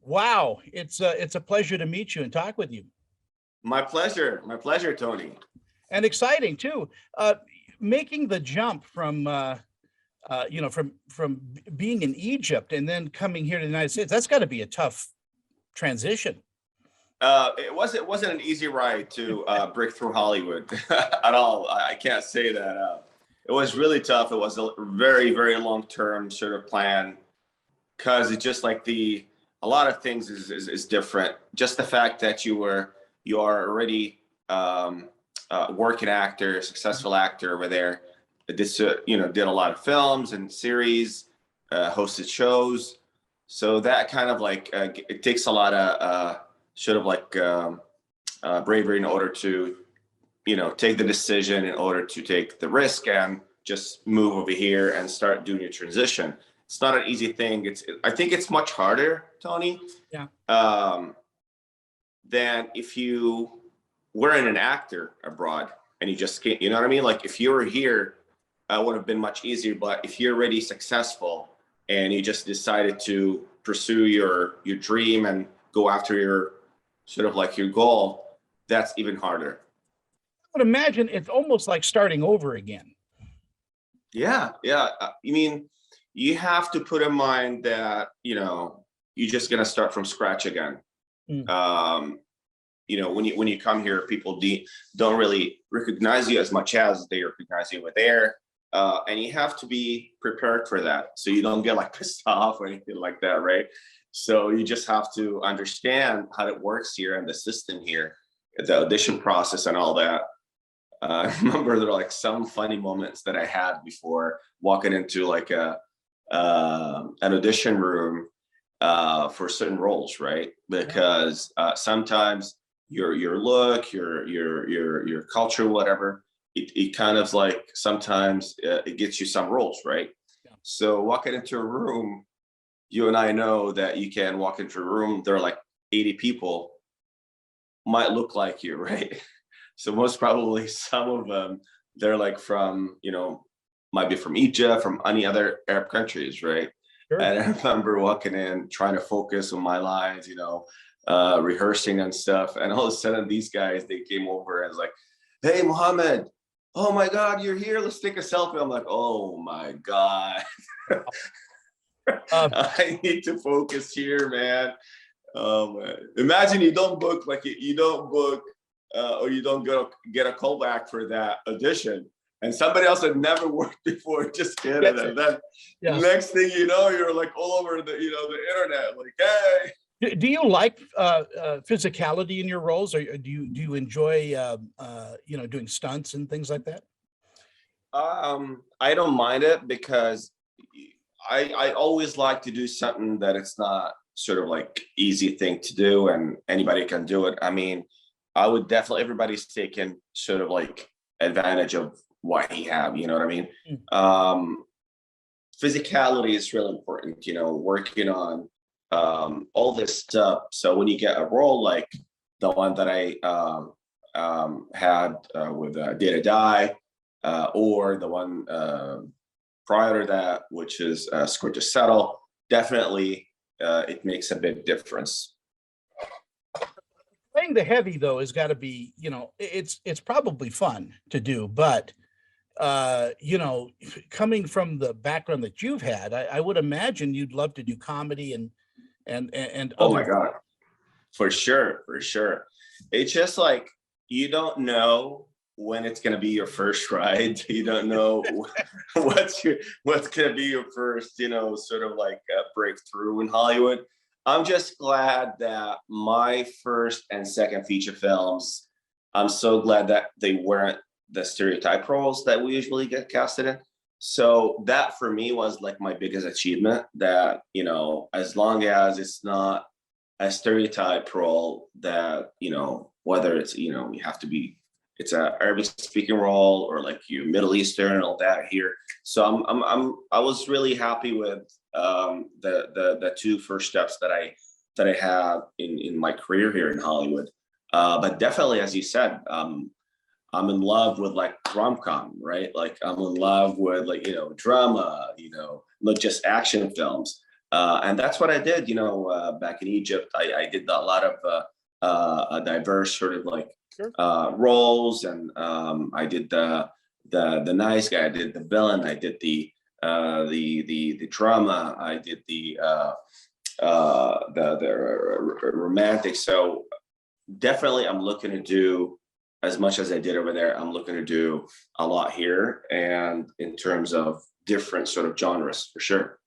Wow, it's a pleasure to meet you and talk with you, My pleasure, Tony. and exciting too. Making the jump from being in Egypt and then coming here to the United States, that's got to be a tough transition. It wasn't an easy ride to break through Hollywood at all. I can't say that. It was really tough. It was a very, very long term sort of plan because it's just like a lot of things is different. Just the fact that you are already working actor, successful actor over there. This did a lot of films and series, hosted shows. So that kind of like it takes a lot of sort of like bravery in order to take the decision, in order to take the risk and just move over here and start doing your transition. It's not an easy thing. I think it's much harder, Tony. Yeah. Than if you were an actor abroad and you just can't, you know what I mean? Like if you were here, it would have been much easier. But if you're already successful and you just decided to pursue your dream and go after your sort of like your goal, that's even harder. I would imagine it's almost like starting over again. Yeah. I mean, you have to put in mind that, you're just going to start from scratch again. Mm. When you come here, people don't really recognize you as much as they recognize you over there. And you have to be prepared for that. So you don't get like pissed off or anything like that, right? So you just have to understand how it works here and the system here, the audition process and all that. I remember there were like some funny moments that I had before walking into like an audition room for certain roles, right? Because sometimes your look, your culture, whatever, it kind of like sometimes it gets you some roles, right? Yeah. So walking into a room, you and I know that you can walk into a room, there are like 80 people, might look like you, right? So most probably some of them, they're like from, might be from Egypt, from any other Arab countries, right? Sure. And I remember walking in, trying to focus on my lines, rehearsing and stuff. And all of a sudden these guys, they came over and was like, "Hey, Mohamed, oh my God, you're here. Let's take a selfie." I'm like, oh my God. I need to focus here, man. Man. Imagine you don't book or you don't get a call back for that audition, and somebody else had never worked before just get it, and then next thing you know, you're like all over the internet, like, hey. Do you like physicality in your roles, or do you enjoy doing stunts and things like that? I don't mind it because I always like to do something that it's not sort of like easy thing to do and anybody can do it. I mean, I would definitely, everybody's taking sort of like advantage of what he have, you know what I mean? Physicality is really important, working on all this stuff. So when you get a role like the one that I had with Data Die, or the one prior to that, which is Score to Settle, definitely it makes a big difference. Playing the heavy though has got to be, it's probably fun to do, but coming from the background that you've had, I would imagine you'd love to do comedy and oh my God, for sure. It's just like you don't know when it's going to be your first ride. You don't know what's going to be your first, sort of like breakthrough in Hollywood. I'm just glad that my first and second feature films, I'm so glad that they weren't the stereotype roles that we usually get casted in. So that for me was like my biggest achievement, that, as long as it's not a stereotype role that, whether it's, you have to be, it's a Arabic speaking role or like you Middle Eastern and all that here. So I was really happy with the two first steps that I had in my career here in Hollywood. But definitely, as you said, I'm in love with like rom-com, right? Like I'm in love with like, drama, not just action films. And that's what I did, back in Egypt. I did a lot of a diverse sort of like Sure. roles, and I did the nice guy, I did the villain, I did the drama, I did the romantic. So definitely, I'm looking to do as much as I did over there. I'm looking to do a lot here, and in terms of different sort of genres, for sure.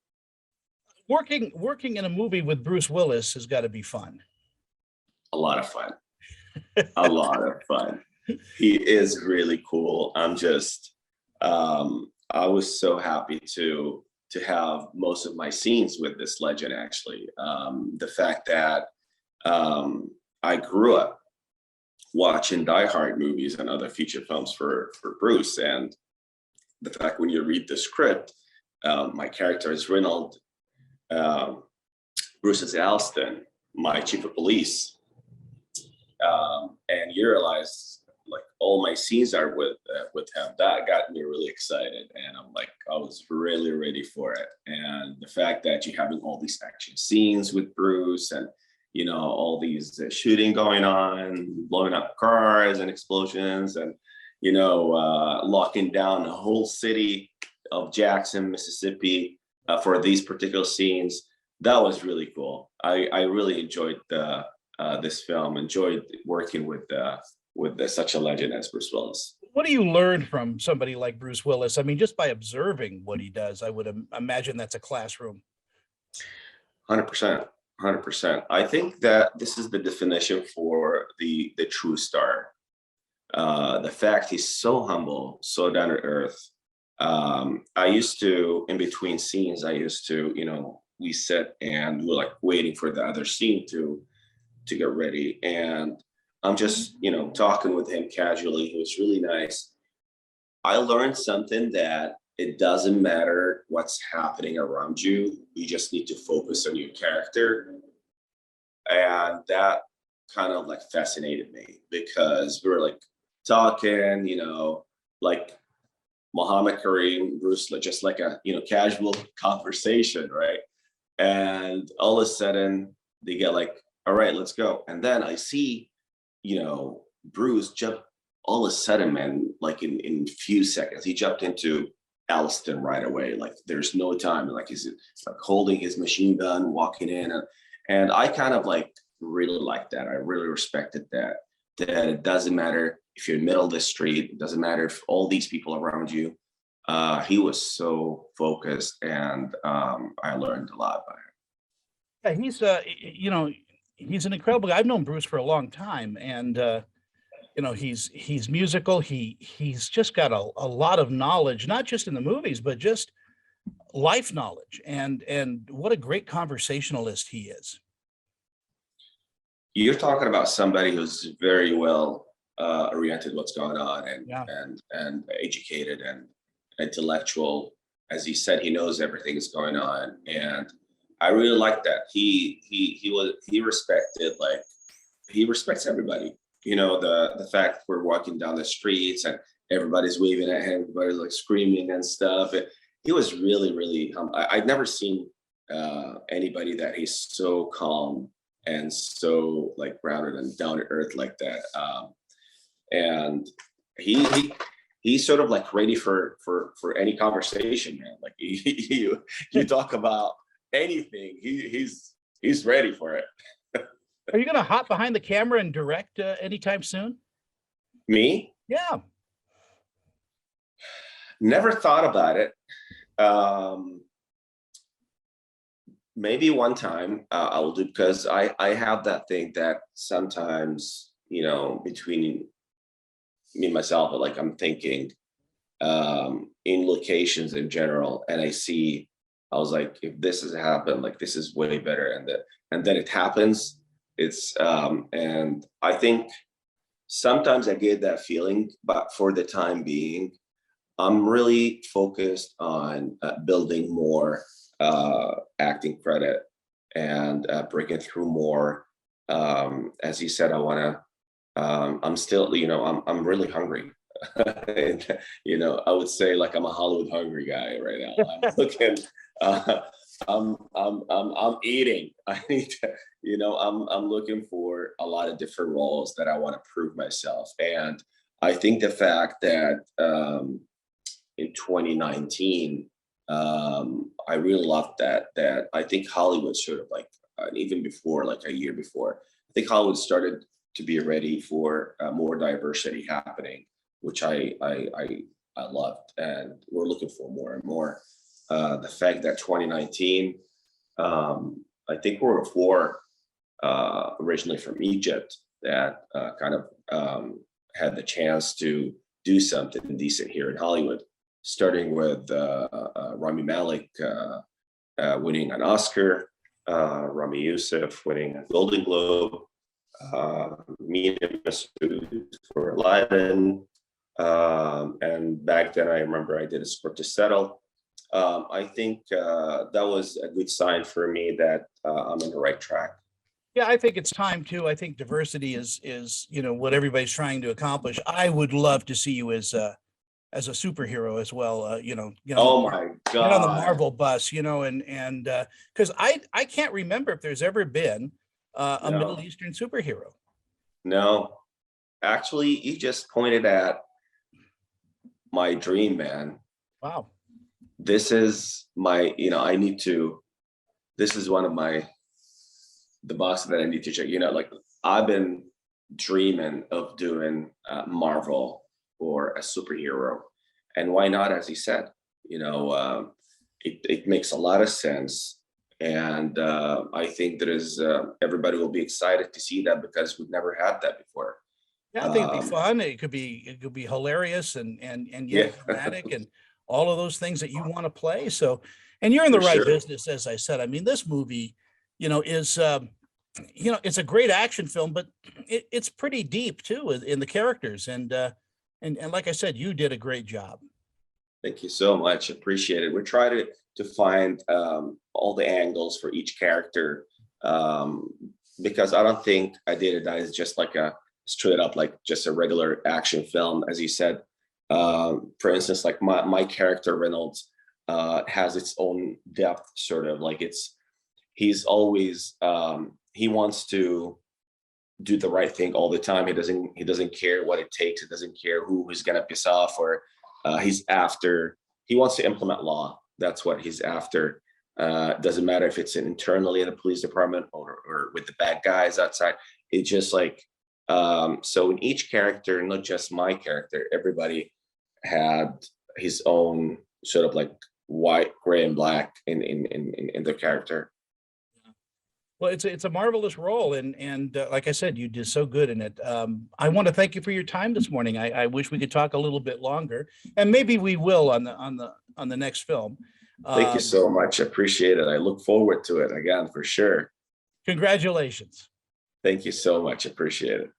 Working in a movie with Bruce Willis has got to be fun. A lot of fun. A lot of fun. He is really cool. I was so happy to have most of my scenes with this legend, actually. The fact that I grew up watching Die Hard movies and other feature films for Bruce, and the fact when you read the script, my character is Reynolds, Bruce is Alston, my chief of police, and you realize like all my scenes are with him. That got me really excited, and I was really ready for it. And the fact that you're having all these action scenes with Bruce, and all these shooting going on, blowing up cars and explosions, and locking down the whole city of Jackson, Mississippi, for these particular scenes. That was really cool. I really enjoyed this film. Enjoyed working with such a legend as Bruce Willis. What do you learn from somebody like Bruce Willis? I mean, just by observing what he does, I would imagine that's a classroom. 100%. 100%. I think that this is the definition for the true star. The fact he's so humble, so down to earth. I used to, in between scenes, we sit and we're like waiting for the other scene to get ready. And I'm just, talking with him casually. He was really nice. I learned something that it doesn't matter what's happening around you. You just need to focus on your character. And that kind of like fascinated me, because we were like talking, like Mohamed Karim, Bruce, just like a, casual conversation, right? And all of a sudden they get like, all right, let's go. And then I see, Bruce jump all of a sudden, man, like in few seconds, he jumped into Alston right away. Like there's no time. Like he's like holding his machine gun, walking in. And I kind of like really liked that. I really respected that it doesn't matter if you're in the middle of the street, it doesn't matter if all these people around you. He was so focused, and I learned a lot by him. Yeah, he's an incredible guy. I've known Bruce for a long time, and he's musical. He's just got a lot of knowledge, not just in the movies, but just life knowledge. And what a great conversationalist he is. You're talking about somebody who's very well oriented what's going on, and Yeah. and educated and intellectual. As he said, he knows everything is going on, and I really like that. He respects everybody. The fact we're walking down the streets and everybody's waving at him, everybody's like screaming and stuff. He was really, really I'd never seen anybody that he's so calm and so like grounded and down to earth like that. And he's sort of like ready for any conversation, man. Like you talk about anything, he's ready for it. Are you going to hop behind the camera and direct anytime soon? Me? Yeah. Never thought about it. Maybe one time I will do, because I have that thing that sometimes, between me and myself, like I'm thinking in locations in general, and I was like, if this has happened, like this is way better. And then it happens. It's and I think sometimes I get that feeling, but for the time being, I'm really focused on building more acting credit and breaking through more. As you said, I want to. I'm still, I'm really hungry. And, I would say like I'm a Hollywood hungry guy right now. I'm looking. I'm eating. I need to, I'm looking for a lot of different roles that I want to prove myself. And I think the fact that in 2019, I really loved that I think Hollywood sort of like, even before, like a year before, I think Hollywood started to be ready for more diversity happening, which I loved, and we're looking for more and more. The fact that 2019, I think we're four originally from Egypt that kind of had the chance to do something decent here in Hollywood, starting with Rami Malek winning an Oscar, Rami Youssef winning a Golden Globe, Mina Massoud for Aladdin. And back then, I remember I did a script to settle. I think that was a good sign for me that I'm on the right track. Yeah, I think it's time too. I think diversity is what everybody's trying to accomplish. I would love to see you as a superhero as well. Oh my get on the God. Marvel bus, and because I can't remember if there's ever been a Middle No, Eastern superhero. no. Actually, you just pointed at my dream, man. Wow. This is my, this is one of the boxes that I need to check. Like I've been dreaming of doing Marvel or a superhero, and why not? As he said, it makes a lot of sense, and I think there is everybody will be excited to see that because we've never had that before. Yeah, I think it'd be Um, fun. It could be hilarious and yeah, yet dramatic and all of those things that you want to play. So, and you're in the for right sure. business, as I said. I mean, this movie, is it's a great action film, but it's pretty deep too in the characters. And like I said, you did a great job. Thank you so much. Appreciate it. We're trying to find all the angles for each character, because I don't think I Did or Die is just like a straight up like just a regular action film, as you said. For instance, like my character Reynolds has its own depth, sort of like he's always he wants to do the right thing all the time. He doesn't care what it takes. He doesn't care who he's gonna piss off, or he wants to implement law. That's what he's after. Doesn't matter if it's internally in the police department or with the bad guys outside. It's just like, so in each character, not just my character, everybody had his own sort of like white, gray, and black in their character. Well, it's a marvelous role, and like I said, you did so good in it. I want to thank you for your time this morning. I wish we could talk a little bit longer, and maybe we will on the next film. Thank you Um, so much. Appreciate it. I look forward to it again for sure. Congratulations. Thank you so much. Appreciate it.